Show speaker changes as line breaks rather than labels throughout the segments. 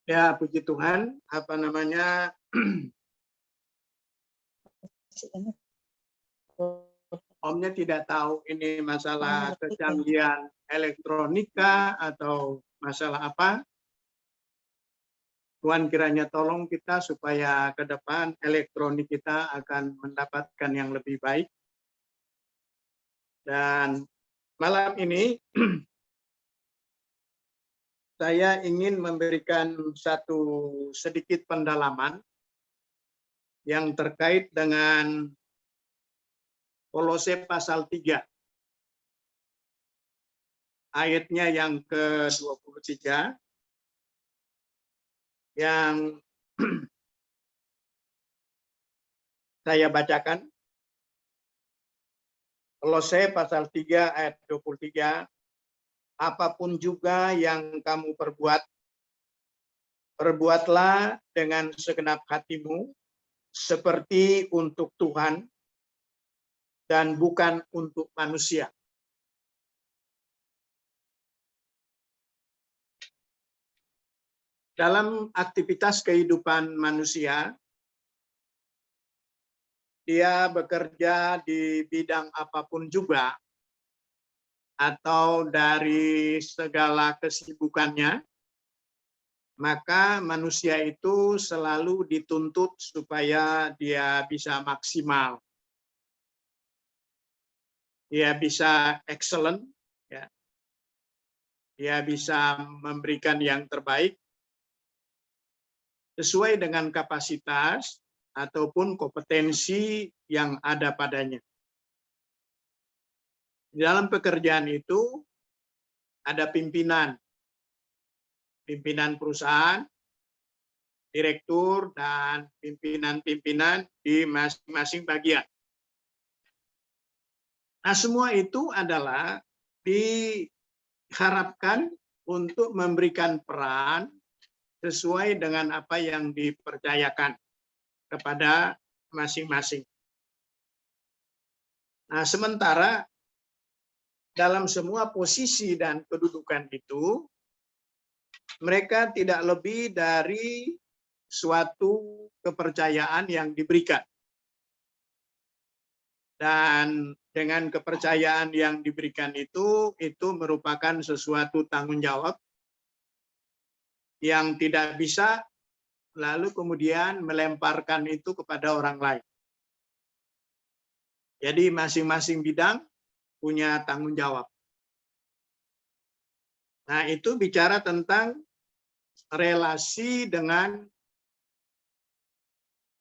Ya, puji Tuhan, Omnya tidak tahu ini masalah kecanggihan elektronika atau masalah apa. Tuhan kiranya tolong kita supaya ke depan elektronik kita akan mendapatkan yang lebih baik. Dan malam ini saya ingin memberikan satu sedikit pendalaman yang terkait dengan Kolose pasal 3. Ayatnya yang ke-23 yang saya bacakan. Kolose pasal 3 ayat 23. Apapun juga yang kamu perbuat, perbuatlah dengan segenap hatimu seperti untuk Tuhan dan bukan untuk manusia. Dalam aktivitas kehidupan manusia, dia bekerja di bidang apapun juga, atau dari segala kesibukannya, maka manusia itu selalu dituntut supaya dia bisa maksimal. Dia bisa excellent, ya. Dia bisa memberikan yang terbaik sesuai dengan kapasitas ataupun kompetensi yang ada padanya. Di dalam pekerjaan itu ada pimpinan perusahaan, direktur, dan pimpinan-pimpinan di masing-masing bagian. Nah, semua itu adalah diharapkan untuk memberikan peran sesuai dengan apa yang dipercayakan kepada masing-masing. Nah, sementara dalam semua posisi dan kedudukan itu, mereka tidak lebih dari suatu kepercayaan yang diberikan. Dan dengan kepercayaan yang diberikan itu merupakan sesuatu tanggung jawab yang tidak bisa lalu kemudian melemparkan itu kepada orang lain. Jadi masing-masing bidang punya tanggung jawab. Nah, itu bicara tentang relasi dengan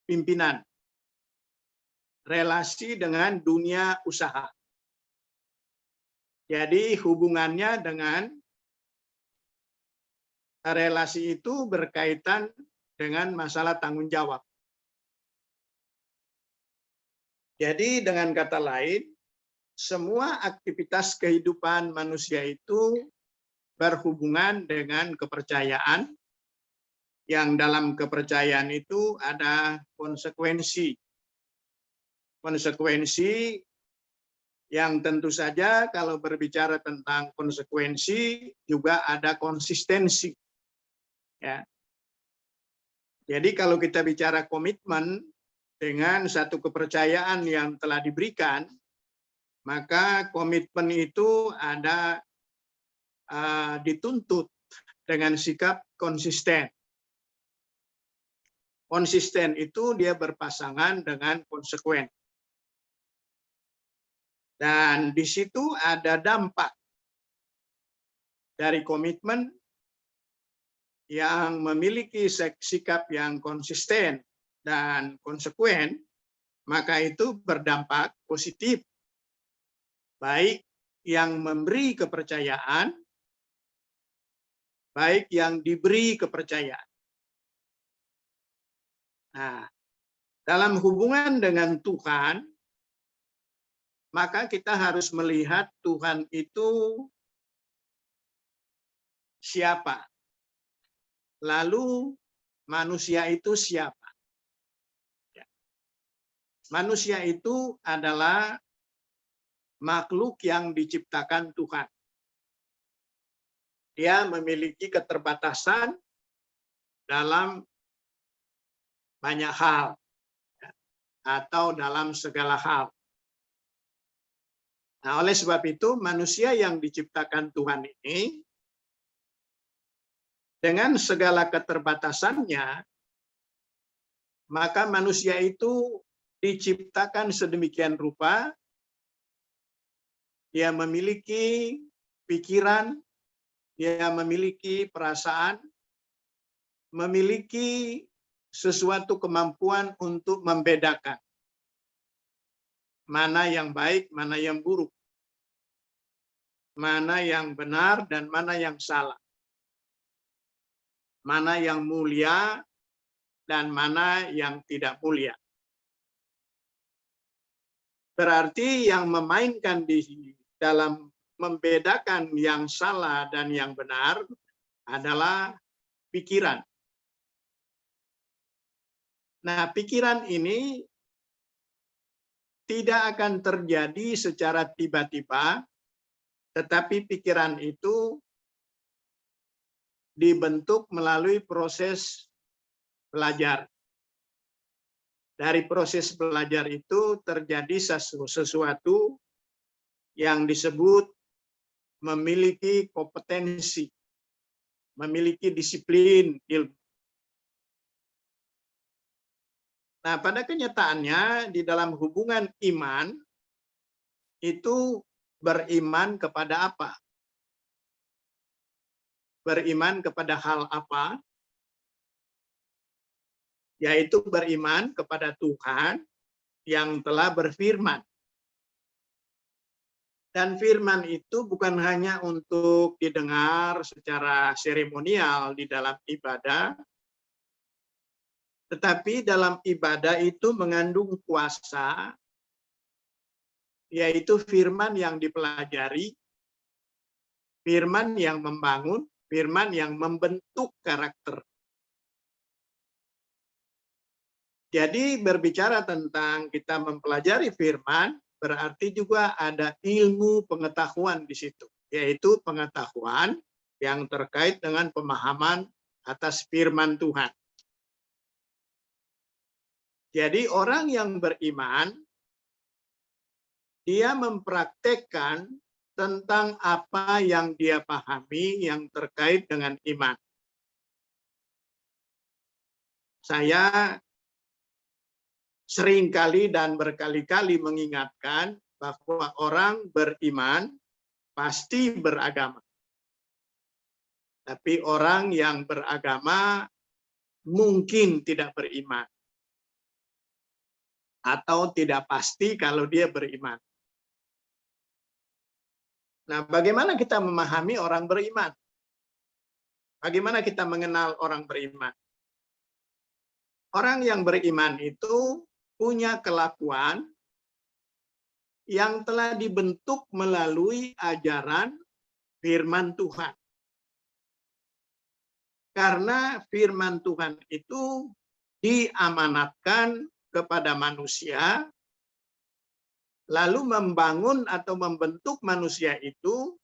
pimpinan, relasi dengan dunia usaha. Jadi hubungannya dengan relasi itu berkaitan dengan masalah tanggung jawab. Jadi dengan kata lain, semua aktivitas kehidupan manusia itu berhubungan dengan kepercayaan, yang dalam kepercayaan itu ada konsekuensi. Konsekuensi yang tentu saja kalau berbicara tentang konsekuensi juga ada konsistensi. Ya. Jadi kalau kita bicara komitmen dengan satu kepercayaan yang telah diberikan, maka komitmen itu ada dituntut dengan sikap konsisten. Konsisten itu dia berpasangan dengan konsekuen. Dan di situ ada dampak dari komitmen yang memiliki sikap yang konsisten dan konsekuen, maka itu berdampak positif. Baik yang memberi kepercayaan, baik yang diberi kepercayaan. Nah, dalam hubungan dengan Tuhan, maka kita harus melihat Tuhan itu siapa. Lalu manusia itu siapa? Manusia itu adalah makhluk yang diciptakan Tuhan. Dia memiliki keterbatasan dalam banyak hal atau dalam segala hal. Nah, oleh sebab itu manusia yang diciptakan Tuhan ini dengan segala keterbatasannya, maka manusia itu diciptakan sedemikian rupa, dia memiliki pikiran, dia memiliki perasaan, memiliki sesuatu kemampuan untuk membedakan mana yang baik, mana yang buruk, mana yang benar dan mana yang salah, mana yang mulia dan mana yang tidak mulia. Berarti yang memainkan di dalam membedakan yang salah dan yang benar adalah pikiran. Nah, pikiran ini tidak akan terjadi secara tiba-tiba, tetapi pikiran itu dibentuk melalui proses belajar. Dari proses belajar itu terjadi sesuatu yang disebut memiliki kompetensi, memiliki disiplin ilmu. Nah, pada kenyataannya di dalam hubungan iman itu beriman kepada apa? Beriman kepada hal apa? Yaitu beriman kepada Tuhan yang telah berfirman. Dan firman itu bukan hanya untuk didengar secara seremonial di dalam ibadah, tetapi dalam ibadah itu mengandung kuasa, yaitu firman yang dipelajari, firman yang membangun, firman yang membentuk karakter. Jadi berbicara tentang kita mempelajari firman, berarti juga ada ilmu pengetahuan di situ, yaitu pengetahuan yang terkait dengan pemahaman atas firman Tuhan. Jadi orang yang beriman, dia mempraktekkan tentang apa yang dia pahami yang terkait dengan iman. Saya seringkali dan berkali-kali mengingatkan bahwa orang beriman pasti beragama. Tapi orang yang beragama mungkin tidak beriman. Atau tidak pasti kalau dia beriman. Nah, bagaimana kita memahami orang beriman? Bagaimana kita mengenal orang beriman? Orang yang beriman itu punya kelakuan yang telah dibentuk melalui ajaran firman Tuhan. Karena firman Tuhan itu diamanatkan kepada manusia, lalu membangun atau membentuk manusia itu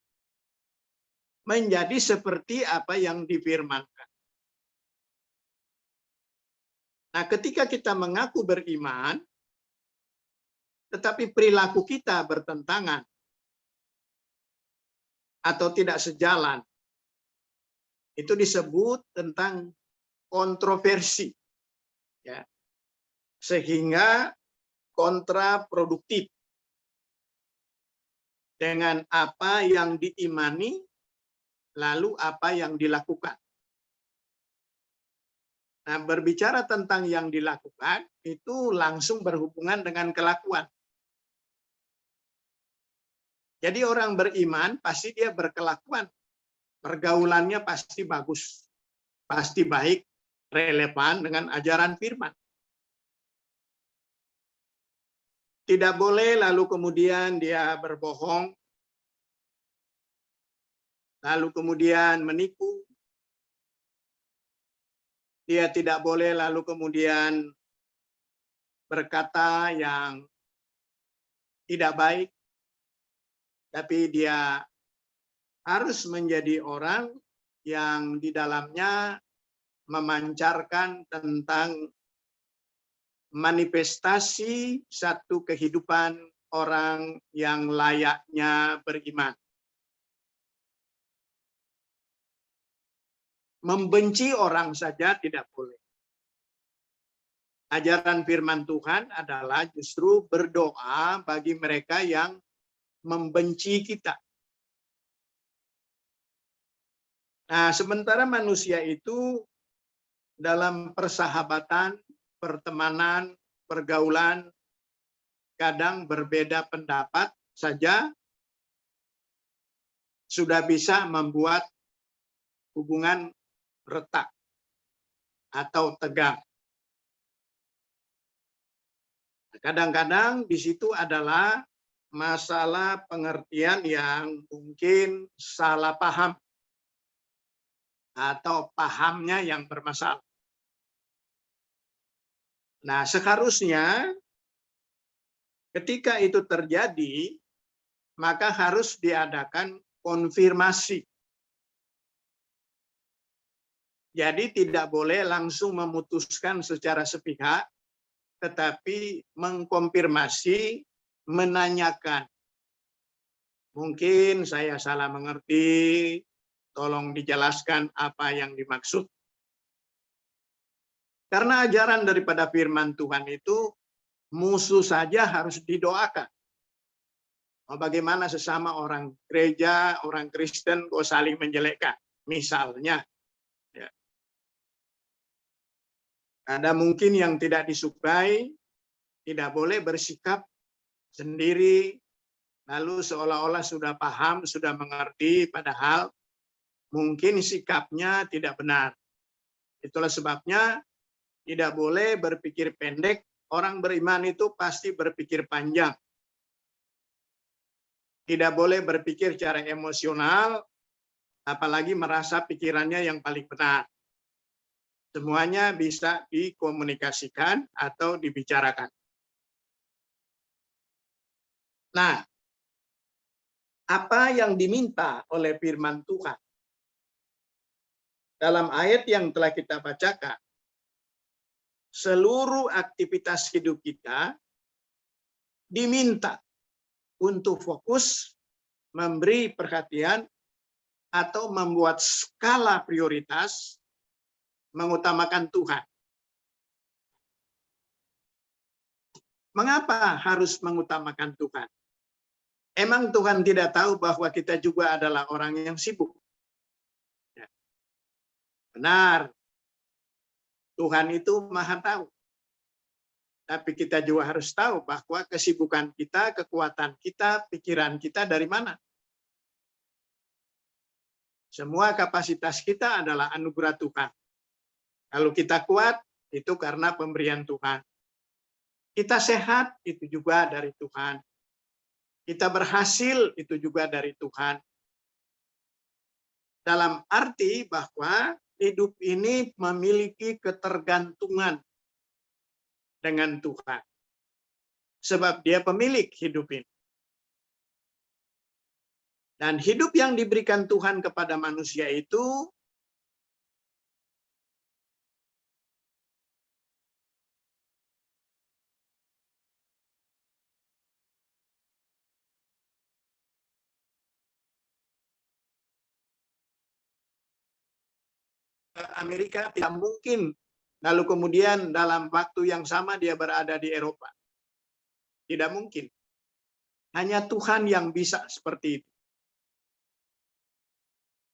menjadi seperti apa yang difirmankan. Nah, ketika kita mengaku beriman, tetapi perilaku kita bertentangan atau tidak sejalan, itu disebut tentang kontroversi, ya, sehingga kontraproduktif dengan apa yang diimani, lalu apa yang dilakukan. Nah, berbicara tentang yang dilakukan, itu langsung berhubungan dengan kelakuan. Jadi orang beriman pasti dia berkelakuan. Pergaulannya pasti bagus, pasti baik, relevan dengan ajaran firman. Tidak boleh lalu kemudian dia berbohong, lalu kemudian menipu. Dia tidak boleh lalu kemudian berkata yang tidak baik, tapi dia harus menjadi orang yang di dalamnya memancarkan tentang manifestasi satu kehidupan orang yang layaknya beriman. Membenci orang saja tidak boleh. Ajaran firman Tuhan adalah justru berdoa bagi mereka yang membenci kita. Nah, sementara manusia itu dalam persahabatan, pertemanan, pergaulan, kadang berbeda pendapat saja sudah bisa membuat hubungan retak atau tegang. Kadang-kadang di situ adalah masalah pengertian yang mungkin salah paham atau pahamnya yang bermasalah. Nah, seharusnya ketika itu terjadi, maka harus diadakan konfirmasi. Jadi tidak boleh langsung memutuskan secara sepihak, tetapi mengkonfirmasi, menanyakan. Mungkin saya salah mengerti, tolong dijelaskan apa yang dimaksud. Karena ajaran daripada firman Tuhan itu, musuh saja harus didoakan. Bagaimana sesama orang gereja, orang Kristen kok saling menjelekkan? Misalnya, ya. Ada mungkin yang tidak disukai, tidak boleh bersikap sendiri, lalu seolah-olah sudah paham, sudah mengerti, padahal mungkin sikapnya tidak benar. Itulah sebabnya tidak boleh berpikir pendek. Orang beriman itu pasti berpikir panjang. Tidak boleh berpikir secara emosional, apalagi merasa pikirannya yang paling benar. Semuanya bisa dikomunikasikan atau dibicarakan. Nah, apa yang diminta oleh firman Tuhan? Dalam ayat yang telah kita bacakan, seluruh aktivitas hidup kita diminta untuk fokus, memberi perhatian, atau membuat skala prioritas mengutamakan Tuhan. Mengapa harus mengutamakan Tuhan? Emang Tuhan tidak tahu bahwa kita juga adalah orang yang sibuk? Ya. Benar, Tuhan itu maha tahu. Tapi kita juga harus tahu bahwa kesibukan kita, kekuatan kita, pikiran kita dari mana? Semua kapasitas kita adalah anugerah Tuhan. Kalau kita kuat, itu karena pemberian Tuhan. Kita sehat, itu juga dari Tuhan. Kita berhasil, itu juga dari Tuhan. Dalam arti bahwa hidup ini memiliki ketergantungan dengan Tuhan. Sebab dia pemilik hidup ini. Dan hidup yang diberikan Tuhan kepada manusia itu Amerika tidak mungkin lalu kemudian dalam waktu yang sama dia berada di Eropa. Tidak mungkin. Hanya Tuhan yang bisa seperti itu.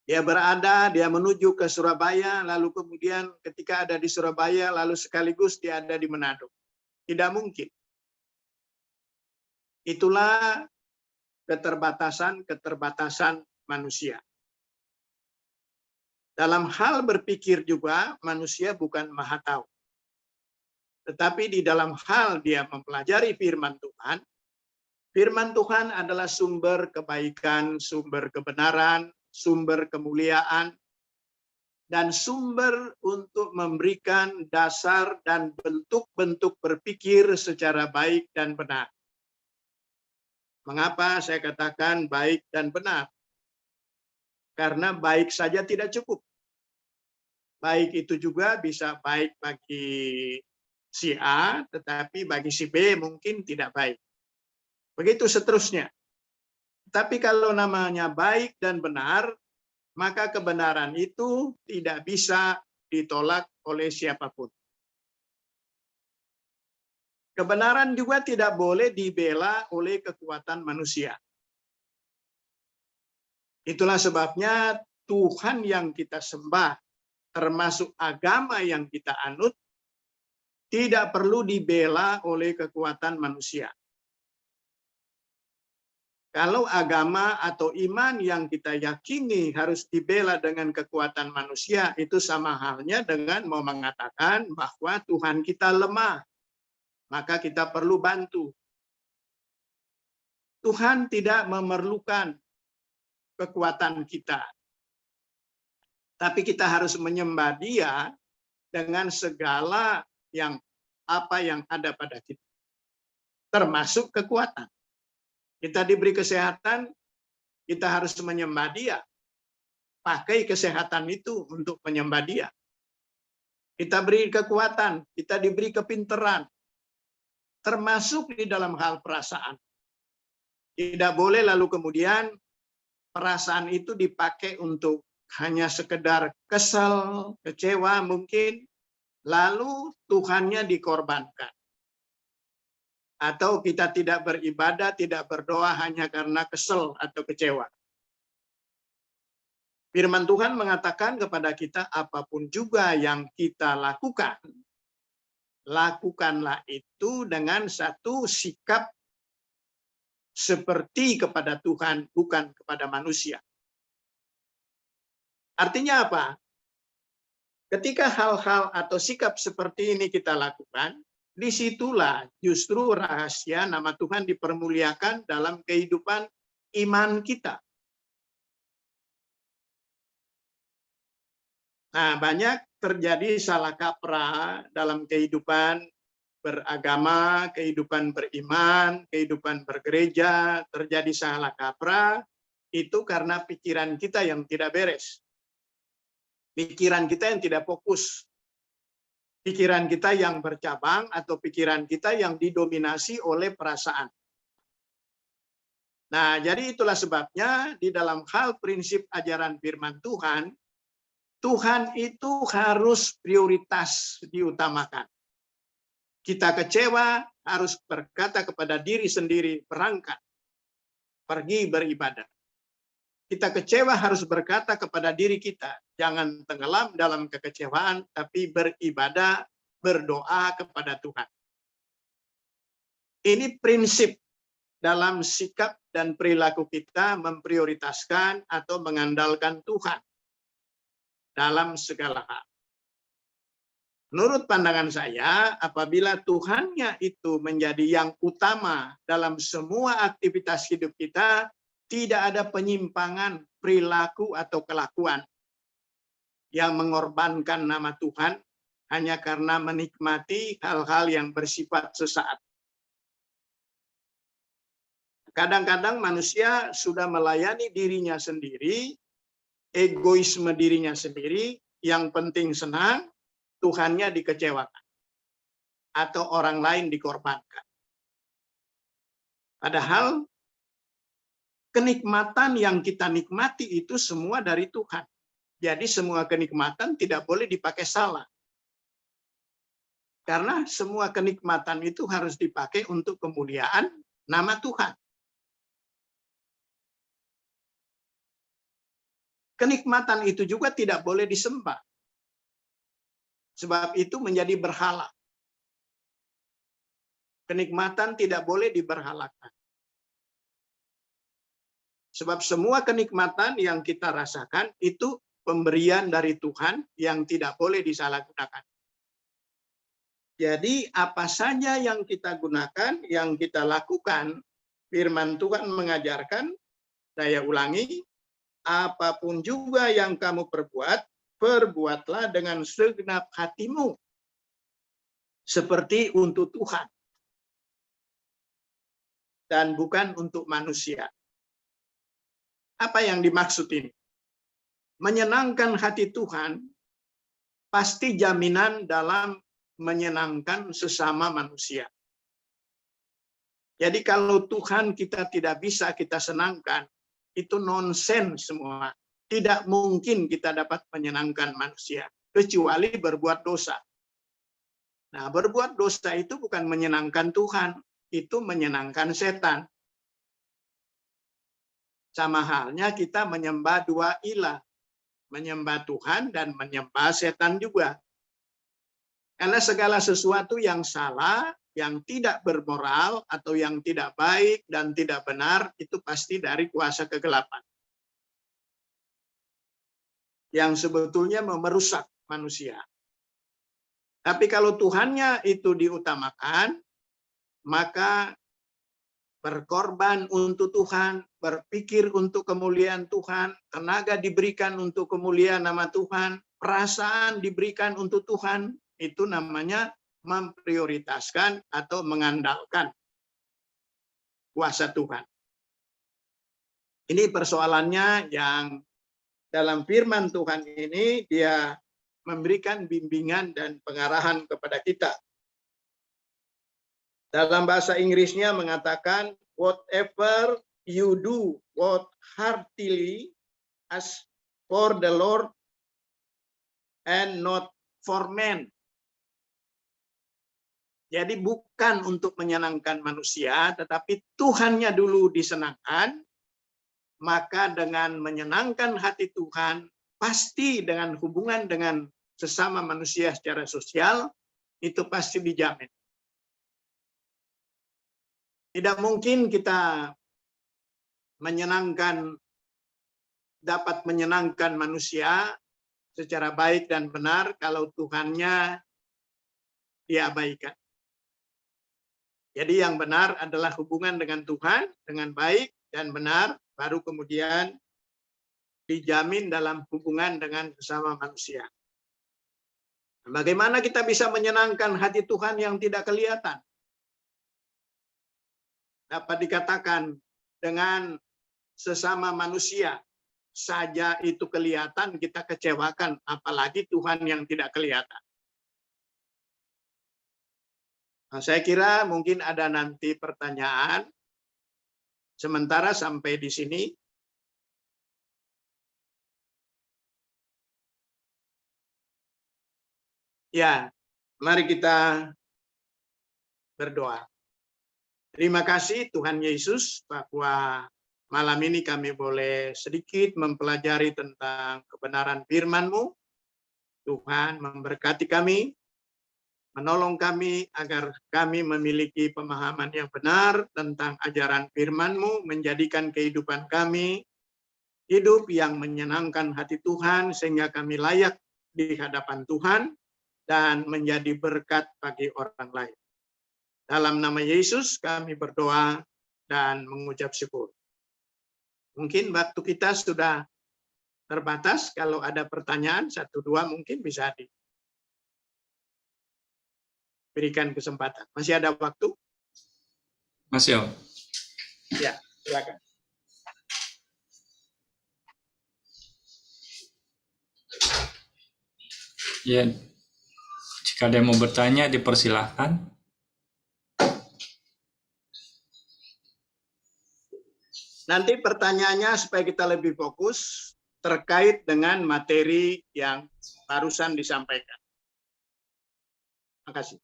Dia berada, dia menuju ke Surabaya, lalu kemudian ketika ada di Surabaya, lalu sekaligus dia ada di Manado. Tidak mungkin. Itulah keterbatasan manusia. Dalam hal berpikir juga, manusia bukan maha tahu. Tetapi di dalam hal dia mempelajari firman Tuhan adalah sumber kebaikan, sumber kebenaran, sumber kemuliaan, dan sumber untuk memberikan dasar dan bentuk-bentuk berpikir secara baik dan benar. Mengapa saya katakan baik dan benar? Karena baik saja tidak cukup. baik itu juga bisa baik bagi si A, tetapi bagi si B mungkin tidak baik. Begitu seterusnya. Tapi kalau namanya baik dan benar, maka kebenaran itu tidak bisa ditolak oleh siapapun. Kebenaran juga tidak boleh dibela oleh kekuatan manusia. Itulah sebabnya Tuhan yang kita sembah, termasuk agama yang kita anut, tidak perlu dibela oleh kekuatan manusia. Kalau agama atau iman yang kita yakini harus dibela dengan kekuatan manusia, itu sama halnya dengan mau mengatakan bahwa Tuhan kita lemah, maka kita perlu bantu. Tuhan tidak memerlukan kekuatan kita, tapi kita harus menyembah Dia dengan segala apa yang ada pada kita, termasuk kekuatan. Kita diberi kesehatan, kita harus menyembah Dia. Pakai kesehatan itu untuk menyembah Dia. Kita beri kekuatan, kita diberi kepintaran, termasuk di dalam hal perasaan. Tidak boleh lalu kemudian perasaan itu dipakai untuk hanya sekedar kesal, kecewa mungkin, lalu Tuhannya dikorbankan. Atau kita tidak beribadah, tidak berdoa hanya karena kesel atau kecewa. Firman Tuhan mengatakan kepada kita, apapun juga yang kita lakukan, lakukanlah itu dengan satu sikap seperti kepada Tuhan, bukan kepada manusia. Artinya apa? Ketika hal-hal atau sikap seperti ini kita lakukan, disitulah justru rahasia nama Tuhan dipermuliakan dalam kehidupan iman kita. Nah, banyak terjadi salah kaprah dalam kehidupan beragama, kehidupan beriman, kehidupan bergereja, terjadi salah kaprah, itu karena pikiran kita yang tidak beres. Pikiran kita yang tidak fokus. Pikiran kita yang bercabang atau pikiran kita yang didominasi oleh perasaan. Nah, jadi itulah sebabnya di dalam hal prinsip ajaran firman Tuhan, Tuhan itu harus prioritas diutamakan. Kita kecewa harus berkata kepada diri sendiri, berangkat, pergi beribadah. Kita kecewa harus berkata kepada diri kita, jangan tenggelam dalam kekecewaan, tapi beribadah, berdoa kepada Tuhan. Ini prinsip dalam sikap dan perilaku kita memprioritaskan atau mengandalkan Tuhan dalam segala hal. Menurut pandangan saya, apabila Tuhannya itu menjadi yang utama dalam semua aktivitas hidup kita, tidak ada penyimpangan perilaku atau kelakuan yang mengorbankan nama Tuhan hanya karena menikmati hal-hal yang bersifat sesaat. Kadang-kadang manusia sudah melayani dirinya sendiri, egoisme dirinya sendiri, yang penting senang, Tuhannya dikecewakan. Atau orang lain dikorbankan. Padahal kenikmatan yang kita nikmati itu semua dari Tuhan. Jadi semua kenikmatan tidak boleh dipakai salah. Karena semua kenikmatan itu harus dipakai untuk kemuliaan nama Tuhan. Kenikmatan itu juga tidak boleh disembah. Sebab itu menjadi berhala. Kenikmatan tidak boleh diberhalakan. Sebab semua kenikmatan yang kita rasakan itu pemberian dari Tuhan yang tidak boleh disalahgunakan. Jadi apa saja yang kita gunakan, yang kita lakukan, firman Tuhan mengajarkan, saya ulangi, apapun juga yang kamu perbuat, perbuatlah dengan segenap hatimu, seperti untuk Tuhan, dan bukan untuk manusia. Apa yang dimaksud ini? Menyenangkan hati Tuhan pasti jaminan dalam menyenangkan sesama manusia. Jadi kalau Tuhan kita tidak bisa kita senangkan, itu nonsens semua. Tidak mungkin kita dapat menyenangkan manusia, kecuali berbuat dosa. Nah, berbuat dosa itu bukan menyenangkan Tuhan, itu menyenangkan setan. Sama halnya kita menyembah dua ilah, menyembah Tuhan dan menyembah setan juga. Karena segala sesuatu yang salah, yang tidak bermoral, atau yang tidak baik dan tidak benar, itu pasti dari kuasa kegelapan. Yang sebetulnya merusak manusia. Tapi kalau Tuhannya itu diutamakan, maka berkorban untuk Tuhan, berpikir untuk kemuliaan Tuhan, tenaga diberikan untuk kemuliaan nama Tuhan, perasaan diberikan untuk Tuhan, itu namanya memprioritaskan atau mengandalkan kuasa Tuhan. Ini persoalannya yang dalam firman Tuhan ini dia memberikan bimbingan dan pengarahan kepada kita. Dalam bahasa Inggrisnya mengatakan, whatever you do, work heartily as for the Lord and not for men. Jadi bukan untuk menyenangkan manusia, tetapi Tuhannya dulu disenangkan, maka dengan menyenangkan hati Tuhan, pasti dengan hubungan dengan sesama manusia secara sosial, itu pasti dijamin. Tidak mungkin kita dapat menyenangkan manusia secara baik dan benar kalau Tuhannya diabaikan. Jadi yang benar adalah hubungan dengan Tuhan, dengan baik dan benar, baru kemudian dijamin dalam hubungan dengan sesama manusia. Bagaimana kita bisa menyenangkan hati Tuhan yang tidak kelihatan? Dapat dikatakan dengan sesama manusia saja itu kelihatan kita kecewakan, apalagi Tuhan yang tidak kelihatan. Nah, saya kira mungkin ada nanti pertanyaan. Sementara sampai di sini. Ya, mari kita berdoa. Terima kasih Tuhan Yesus bahwa malam ini kami boleh sedikit mempelajari tentang kebenaran firman-Mu. Tuhan memberkati kami, menolong kami agar kami memiliki pemahaman yang benar tentang ajaran firman-Mu, menjadikan kehidupan kami hidup yang menyenangkan hati Tuhan, sehingga kami layak di hadapan Tuhan dan menjadi berkat bagi orang lain. Dalam nama Yesus kami berdoa dan mengucap syukur. Mungkin waktu kita sudah terbatas. Kalau ada pertanyaan, 1-2 mungkin bisa diberikan kesempatan. Masih ada waktu?
Masih, Om.
Ya, silakan.
Ya, jika ada yang mau bertanya, dipersilahkan.
Nanti pertanyaannya supaya kita lebih fokus terkait dengan materi yang barusan disampaikan. Terima kasih.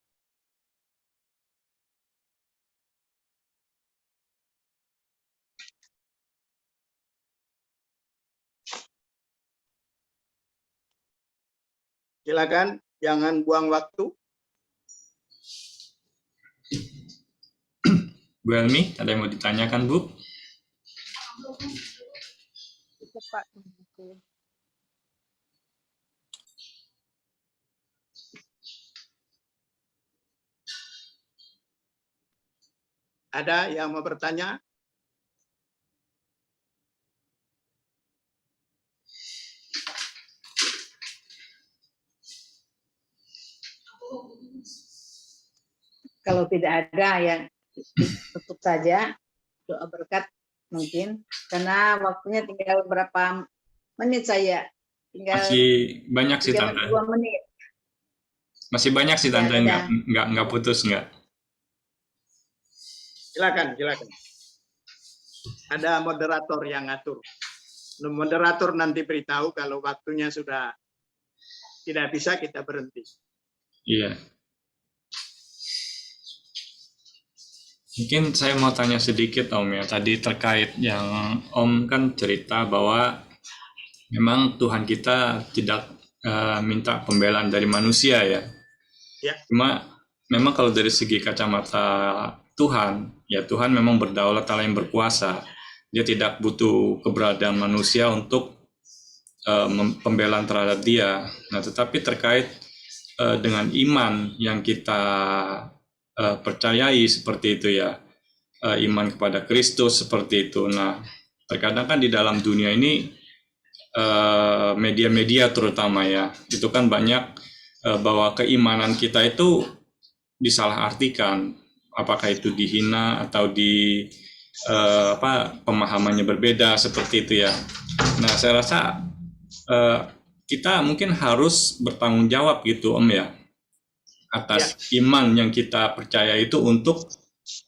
Silakan, jangan buang waktu.
Bu Elmi, ada yang mau ditanyakan, Bu?
Ada yang mau bertanya?
Kalau tidak ada, ya tutup saja. Doa berkat mungkin, karena waktunya tinggal berapa menit saya. Tinggal
Masih banyak sih, Tante.
32 menit.
Masih banyak sih
Ya,
Tante, nggak putus nggak.
Silakan, silakan. Ada moderator yang ngatur. Moderator nanti beritahu kalau waktunya sudah tidak bisa, kita berhenti.
Iya. Mungkin saya mau tanya sedikit Om ya, tadi terkait yang Om kan cerita bahwa memang Tuhan kita tidak minta pembelaan dari manusia ya.
Ya.
Cuma memang kalau dari segi kacamata Tuhan, ya Tuhan memang berdaulat, Allah yang berkuasa. Dia tidak butuh keberadaan manusia untuk pembelaan terhadap dia. Nah, tetapi terkait dengan iman yang kita percayai seperti itu ya, iman kepada Kristus seperti itu. Nah, terkadang kan di dalam dunia ini media-media terutama ya, itu kan banyak bahwa keimanan kita itu disalahartikan, apakah itu dihina atau di pemahamannya berbeda seperti itu ya. Nah, saya rasa kita mungkin harus bertanggung jawab gitu Om ya, atas iman yang kita percaya itu untuk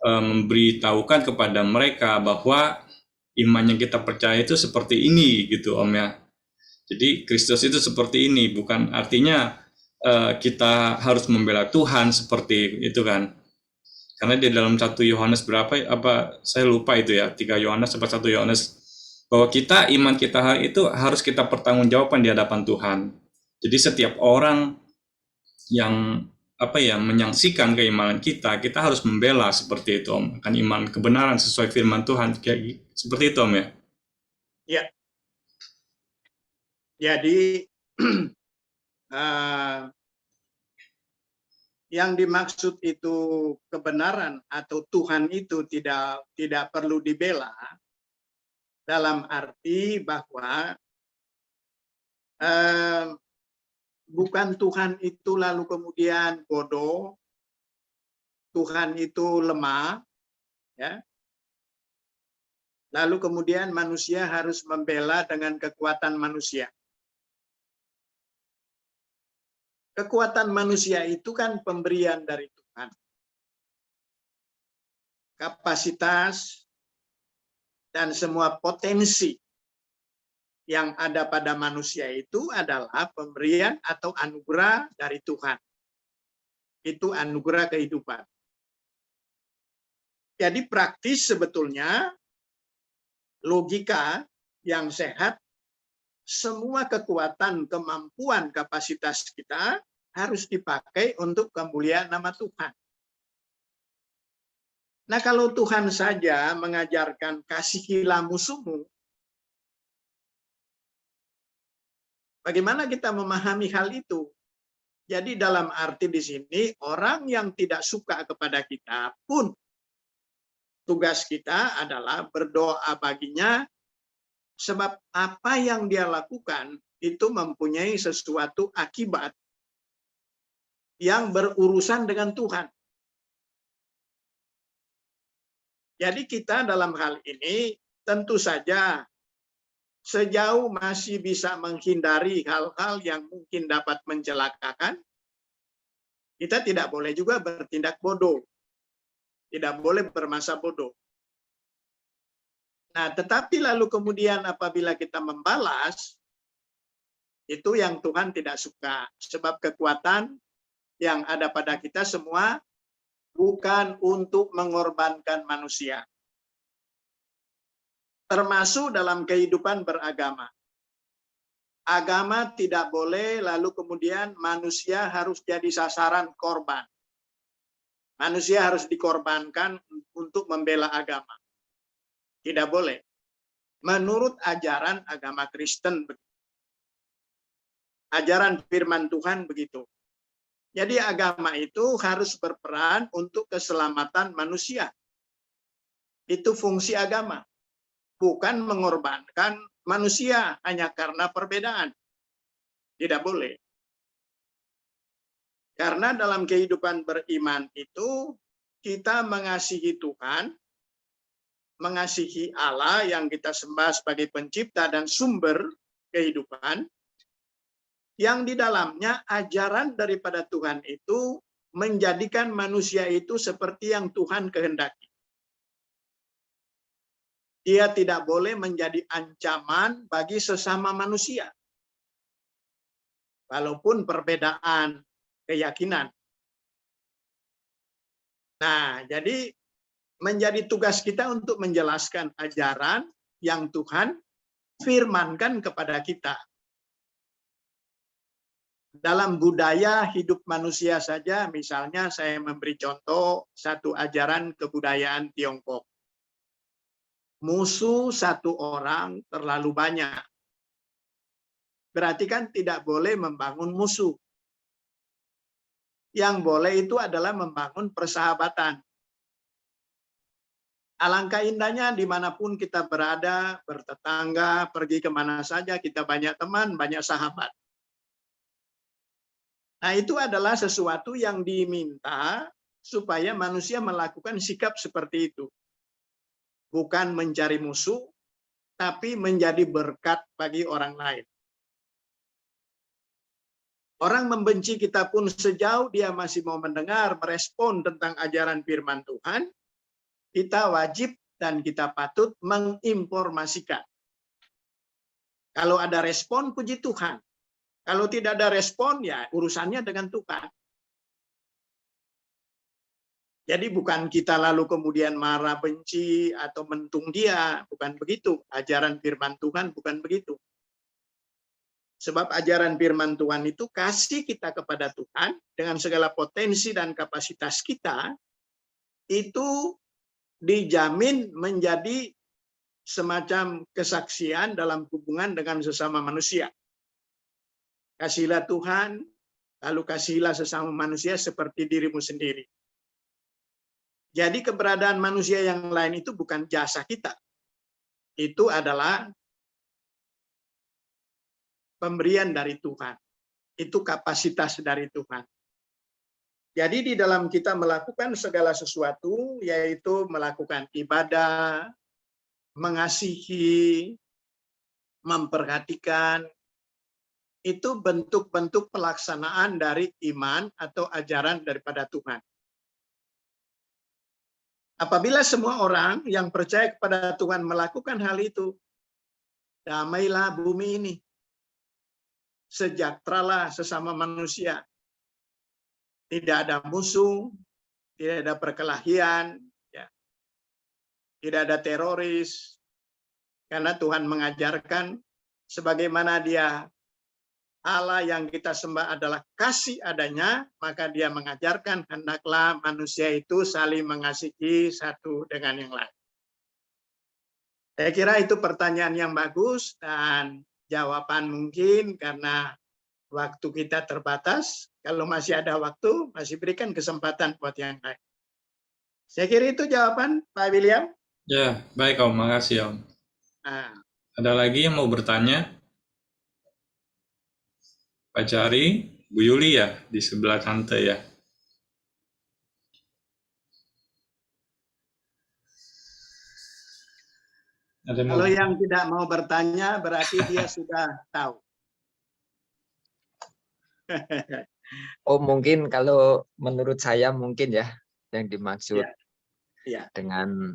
memberitahukan kepada mereka bahwa iman yang kita percaya itu seperti ini gitu Om ya. Jadi Kristus itu seperti ini, bukan artinya kita harus membela Tuhan seperti itu kan. Karena di dalam 1 Yohanes saya lupa itu ya, 3 Yohanes atau 1 Yohanes, bahwa iman kita itu harus kita pertanggungjawabkan di hadapan Tuhan. Jadi setiap orang yang menyaksikan keimanan kita harus membela seperti itu Om, kan iman kebenaran sesuai firman Tuhan, kayak seperti itu Om ya.
Ya. Jadi yang dimaksud itu kebenaran atau Tuhan itu tidak perlu dibela, dalam arti bahwa bukan Tuhan itu lalu kemudian bodoh, Tuhan itu lemah, ya. Lalu kemudian manusia harus membela dengan kekuatan manusia. Kekuatan manusia itu kan pemberian dari Tuhan. Kapasitas dan semua potensi yang ada pada manusia itu adalah pemberian atau anugerah dari Tuhan. Itu anugerah kehidupan. Jadi praktis sebetulnya logika yang sehat, semua kekuatan, kemampuan, kapasitas kita harus dipakai untuk kemuliaan nama Tuhan. Nah, kalau Tuhan saja mengajarkan kasihilah musuhmu, bagaimana kita memahami hal itu? Jadi dalam arti di sini, orang yang tidak suka kepada kita pun tugas kita adalah berdoa baginya, sebab apa yang dia lakukan itu mempunyai sesuatu akibat yang berurusan dengan Tuhan. Jadi kita dalam hal ini tentu saja sejauh masih bisa menghindari hal-hal yang mungkin dapat mencelakakan, kita tidak boleh juga bertindak bodoh. Tidak boleh bermasa bodoh. Nah, tetapi lalu kemudian apabila kita membalas, itu yang Tuhan tidak suka. Sebab kekuatan yang ada pada kita semua bukan untuk mengorbankan manusia. Termasuk dalam kehidupan beragama. Agama tidak boleh lalu kemudian manusia harus jadi sasaran korban. Manusia harus dikorbankan untuk membela agama. Tidak boleh. Menurut ajaran agama Kristen, ajaran firman Tuhan begitu. Jadi agama itu harus berperan untuk keselamatan manusia. Itu fungsi agama. Bukan mengorbankan manusia hanya karena perbedaan. Tidak boleh. Karena dalam kehidupan beriman itu kita mengasihi Tuhan, mengasihi Allah yang kita sembah sebagai pencipta dan sumber kehidupan, yang di dalamnya ajaran daripada Tuhan itu menjadikan manusia itu seperti yang Tuhan kehendaki. Dia tidak boleh menjadi ancaman bagi sesama manusia, walaupun perbedaan keyakinan. Nah, jadi menjadi tugas kita untuk menjelaskan ajaran yang Tuhan firmankan kepada kita. Dalam budaya hidup manusia saja, misalnya saya memberi contoh satu ajaran kebudayaan Tiongkok. Musuh satu orang terlalu banyak. Berarti kan tidak boleh membangun musuh. Yang boleh itu adalah membangun persahabatan. Alangkah indahnya dimanapun kita berada, bertetangga, pergi kemana saja, kita banyak teman, banyak sahabat. Nah, itu adalah sesuatu yang diminta supaya manusia melakukan sikap seperti itu. Bukan mencari musuh, tapi menjadi berkat bagi orang lain. Orang membenci kita pun sejauh dia masih mau mendengar, merespon tentang ajaran firman Tuhan, kita wajib dan kita patut menginformasikan. Kalau ada respon, puji Tuhan. Kalau tidak ada respon, ya urusannya dengan Tuhan. Jadi bukan kita lalu kemudian marah, benci, atau mentung dia. Bukan begitu. Ajaran firman Tuhan bukan begitu. Sebab ajaran firman Tuhan itu kasih kita kepada Tuhan dengan segala potensi dan kapasitas kita, itu dijamin menjadi semacam kesaksian dalam hubungan dengan sesama manusia. Kasihilah Tuhan, lalu kasihilah sesama manusia seperti dirimu sendiri. Jadi keberadaan manusia yang lain itu bukan jasa kita. Itu adalah pemberian dari Tuhan. Itu kapasitas dari Tuhan. Jadi di dalam kita melakukan segala sesuatu, yaitu melakukan ibadah, mengasihi, memperhatikan, itu bentuk-bentuk pelaksanaan dari iman atau ajaran daripada Tuhan. Apabila semua orang yang percaya kepada Tuhan melakukan hal itu, damailah bumi ini. Sejahteralah sesama manusia. Tidak ada musuh, tidak ada perkelahian, ya. Tidak ada teroris. Karena Tuhan mengajarkan sebagaimana Dia Allah yang kita sembah adalah kasih adanya, maka Dia mengajarkan hendaklah manusia itu saling mengasihi satu dengan yang lain. Saya kira itu pertanyaan yang bagus dan jawaban mungkin karena waktu kita terbatas. Kalau masih ada waktu, masih berikan kesempatan buat yang lain. Saya kira itu jawaban Pak William.
Ya, baik Om, makasih Om.
Nah,
Ada lagi yang mau bertanya? Pak Cari, Bu Yuli ya, di sebelah tante ya. Ada
kalau yang tidak mau bertanya berarti dia sudah tahu.
Oh, mungkin kalau menurut saya mungkin ya yang dimaksud
Ya.
dengan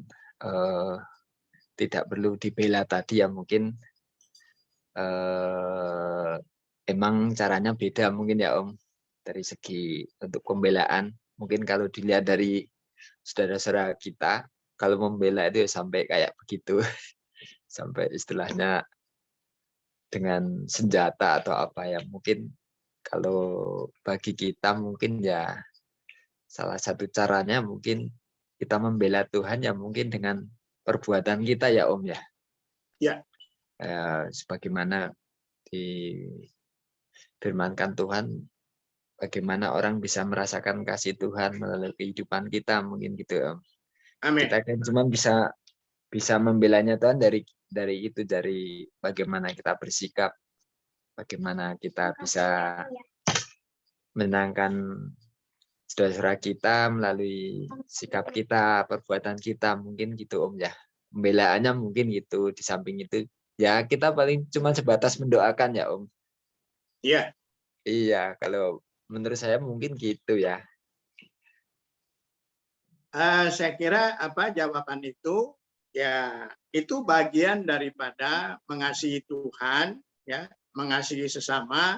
tidak perlu dibela tadi ya mungkin emang caranya beda mungkin ya Om, dari segi untuk pembelaan. Mungkin kalau dilihat dari saudara-saudara kita, kalau membela itu sampai kayak begitu, sampai istilahnya dengan senjata atau apa ya. Mungkin kalau bagi kita mungkin ya salah satu caranya mungkin kita membela Tuhan ya mungkin dengan perbuatan kita ya Om ya.
Ya.
Sebagaimana difirmankan Tuhan, bagaimana orang bisa merasakan kasih Tuhan melalui kehidupan kita mungkin gitu Om.
Amin.
Kita kan cuma bisa membelanya Tuhan dari itu, dari bagaimana kita bersikap, bagaimana kita bisa menenangkan saudara-saudara kita melalui sikap kita, perbuatan kita mungkin gitu Om ya. Pembelaannya mungkin gitu. Di samping itu ya kita paling cuma sebatas mendoakan ya Om.
Iya.
Iya, kalau menurut saya mungkin gitu ya.
Saya kira jawaban itu ya itu bagian daripada mengasihi Tuhan, ya, mengasihi sesama.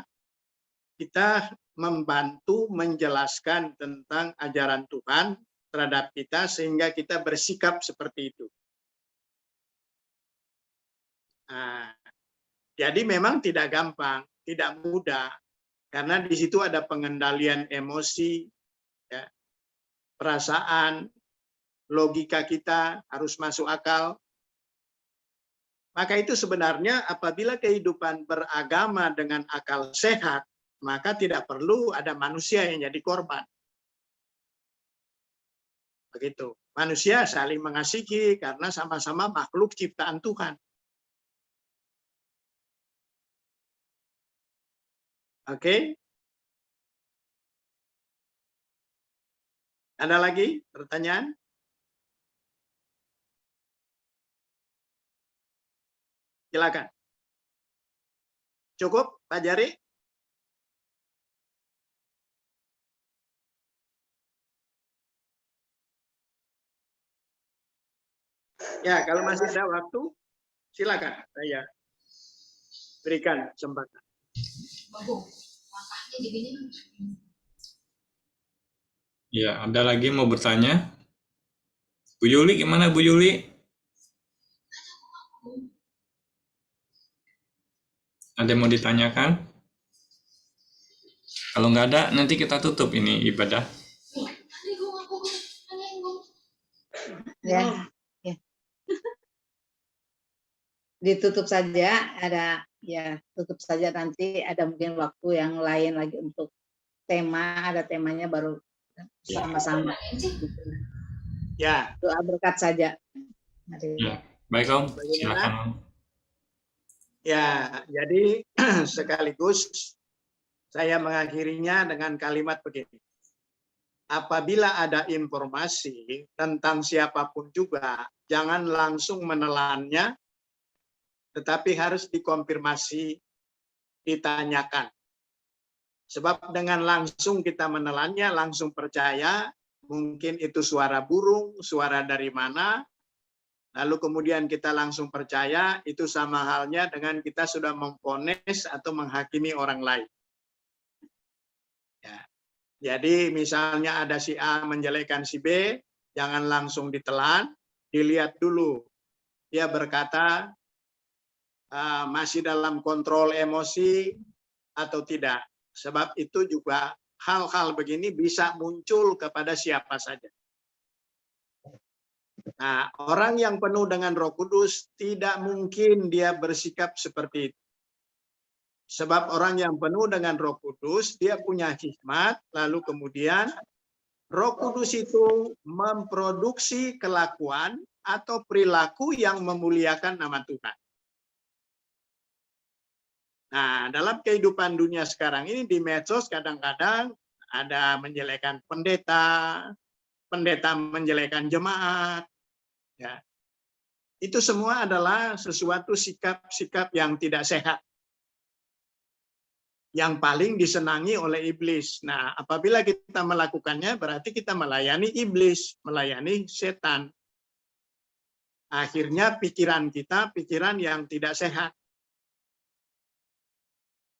Kita membantu menjelaskan tentang ajaran Tuhan terhadap kita sehingga kita bersikap seperti itu. Nah, jadi memang tidak gampang, tidak mudah, karena di situ ada pengendalian emosi, ya, perasaan, logika kita harus masuk akal. Maka itu sebenarnya apabila kehidupan beragama dengan akal sehat, maka tidak perlu ada manusia yang jadi korban. Begitu. Manusia saling mengasihi karena sama-sama makhluk ciptaan Tuhan. Oke? Ada lagi pertanyaan? Silakan. Cukup, Pak Jari? Ya, kalau masih ada waktu, silakan saya berikan kesempatan.
Ya, ada lagi mau bertanya? Bu Yuli, gimana Bu Yuli? Ada yang mau ditanyakan? Kalau nggak ada, nanti kita tutup ini ibadah.
Ya, ya. Ditutup saja, ada ya tutup saja, nanti ada mungkin waktu yang lain lagi untuk tema, ada temanya baru sama-sama.
Ya.
Doa berkat saja.
Ya. Baik Om, silakan Om.
Ya, jadi sekaligus saya mengakhirinya dengan kalimat begini. Apabila ada informasi tentang siapapun juga, jangan langsung menelannya, tetapi harus dikonfirmasi, ditanyakan. Sebab dengan langsung kita menelannya, langsung percaya, mungkin itu suara burung, suara dari mana, lalu kemudian kita langsung percaya, itu sama halnya dengan kita sudah memvonis atau menghakimi orang lain. Ya. Jadi misalnya ada si A menjelekkan si B, jangan langsung ditelan, dilihat dulu. Dia berkata masih dalam kontrol emosi atau tidak. Sebab itu juga hal-hal begini bisa muncul kepada siapa saja. Nah, orang yang penuh dengan Roh Kudus tidak mungkin dia bersikap seperti itu. Sebab orang yang penuh dengan Roh Kudus, dia punya hikmat, lalu kemudian Roh Kudus itu memproduksi kelakuan atau perilaku yang memuliakan nama Tuhan. Nah, dalam kehidupan dunia sekarang ini di medsos kadang-kadang ada menjelekkan pendeta, pendeta menjelekkan jemaat, ya. Itu semua adalah sesuatu sikap-sikap yang tidak sehat, yang paling disenangi oleh iblis. Nah, apabila kita melakukannya, berarti kita melayani iblis, melayani setan. Akhirnya pikiran kita, pikiran yang tidak sehat.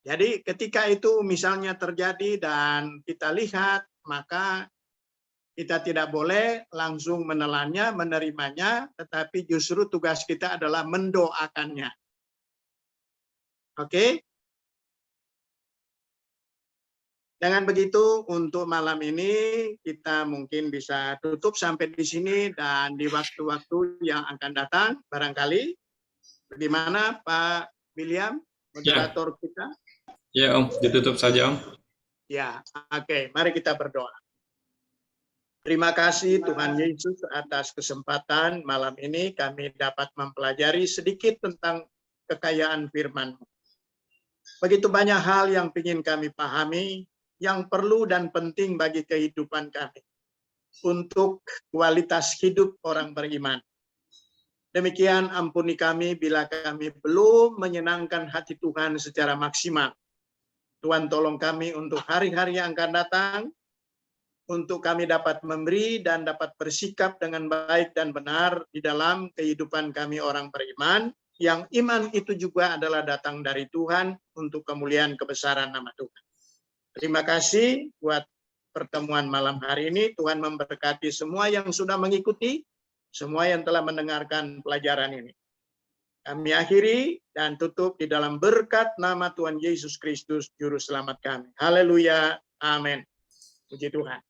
Jadi ketika itu misalnya terjadi dan kita lihat, maka kita tidak boleh langsung menelannya, menerimanya, tetapi justru tugas kita adalah mendoakannya. Oke? Dengan begitu untuk malam ini kita mungkin bisa tutup sampai di sini, dan di waktu-waktu yang akan datang barangkali. Bagaimana Pak William, moderator kita?
Ya Om, ditutup saja Om.
Ya, oke. Mari kita berdoa. Terima kasih Tuhan Yesus atas kesempatan malam ini kami dapat mempelajari sedikit tentang kekayaan firman-Mu. Begitu banyak hal yang ingin kami pahami, yang perlu dan penting bagi kehidupan kami, untuk kualitas hidup orang beriman. Demikian ampuni kami bila kami belum menyenangkan hati Tuhan secara maksimal. Tuhan tolong kami untuk hari-hari yang akan datang, untuk kami dapat memberi dan dapat bersikap dengan baik dan benar di dalam kehidupan kami orang beriman, yang iman itu juga adalah datang dari Tuhan untuk kemuliaan kebesaran nama Tuhan. Terima kasih buat pertemuan malam hari ini. Tuhan memberkati semua yang sudah mengikuti, semua yang telah mendengarkan pelajaran ini. Kami akhiri dan tutup di dalam berkat nama Tuhan Yesus Kristus, Juru Selamat kami. Haleluya. Amin. Puji Tuhan.